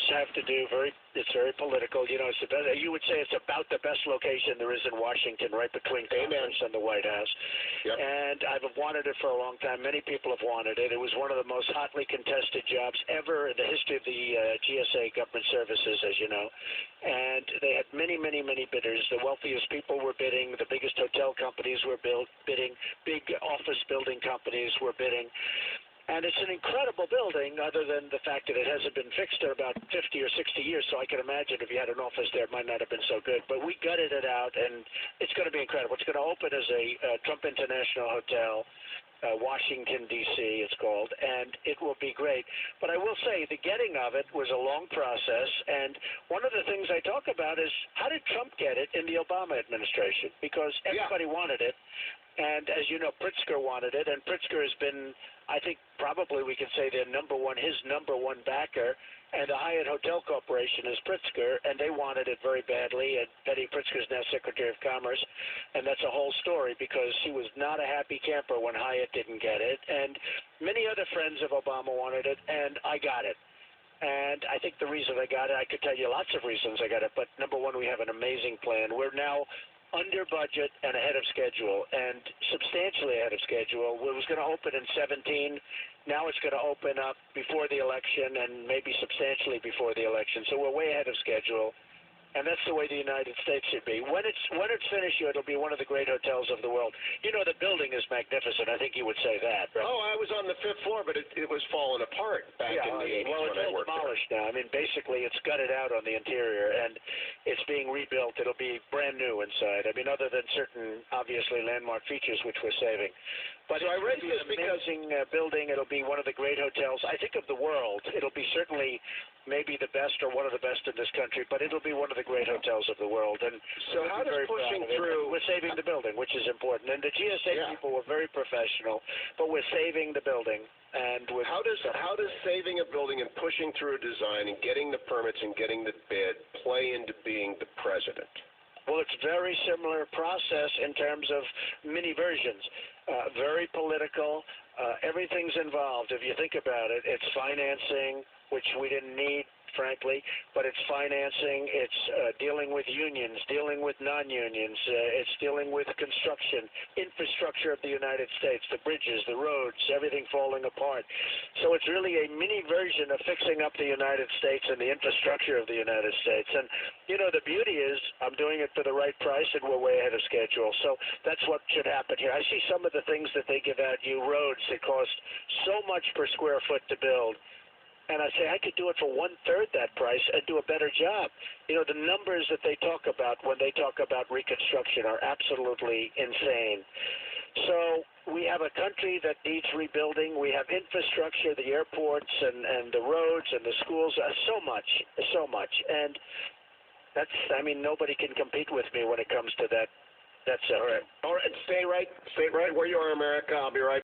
Have to do it's very political. You know, it's the best, you would say it's about the best location there is in Washington, right between Congress and the White House. Yep. And I've wanted it for a long time. Many people have wanted it. It was one of the most hotly contested jobs ever in the history of the GSA government services, as you know. And they had many, many, many bidders. The wealthiest people were bidding. The biggest hotel companies were bidding. Big office building companies were bidding. And it's an incredible building, other than the fact that it hasn't been fixed in about 50 or 60 years, so I can imagine if you had an office there, it might not have been so good. But we gutted it out, and it's going to be incredible. It's going to open as a Trump International Hotel, Washington, D.C., it's called, and it will be great. But I will say the getting of it was a long process, and one of the things I talk about is how did Trump get it in the Obama administration? Because everybody wanted it. And as you know, Pritzker wanted it, and Pritzker has been, I think, probably we could say his number one backer, and the Hyatt Hotel Corporation is Pritzker, and they wanted it very badly, and Betty Pritzker is now Secretary of Commerce, and that's a whole story because she was not a happy camper when Hyatt didn't get it, and many other friends of Obama wanted it, and I got it. And I think the reason I got it, I could tell you lots of reasons I got it, but number one, we have an amazing plan. We're now under budget and ahead of schedule, and substantially ahead of schedule. It was going to open in 17. Now it's going to open up before the election and maybe substantially before the election. So we're way ahead of schedule. And that's the way the United States should be. When it's finished, it'll be one of the great hotels of the world. You know, the building is magnificent. I think you would say that, right? Oh, I was on the 5th floor, but it was falling apart back in the 80s well, when I worked demolished there. now. I mean, basically, it's gutted out on the interior, and it's being rebuilt. It'll be brand new inside. I mean, other than certain, obviously, landmark features, which we're saving. But so I raised this because amazing building. It'll be one of the great hotels, I think, of the world. It'll be certainly maybe the best or one of the best in this country, but it'll be one of the great hotels of the world. And so how does pushing through... We're saving the building, which is important. And the GSA people were very professional, but we're saving the building. And how does saving a building and pushing through a design and getting the permits and getting the bid play into being the president? Well, it's a very similar process in terms of mini versions. Very political. Everything's involved. If you think about it, it's financing, which we didn't need, frankly, but it's financing, it's dealing with unions, dealing with non-unions, it's dealing with construction, infrastructure of the United States, the bridges, the roads, everything falling apart. So it's really a mini version of fixing up the United States and the infrastructure of the United States. And, you know, the beauty is I'm doing it for the right price and we're way ahead of schedule. So that's what should happen here. I see some of the things that they give out you, roads that cost so much per square foot to build. And I say, I could do it for 1/3 that price and do a better job. You know, the numbers that they talk about when they talk about reconstruction are absolutely insane. So we have a country that needs rebuilding. We have infrastructure, the airports and the roads and the schools, so much. And that's, I mean, nobody can compete with me when it comes to that. That's all right. All right, stay right where you are, America. I'll be right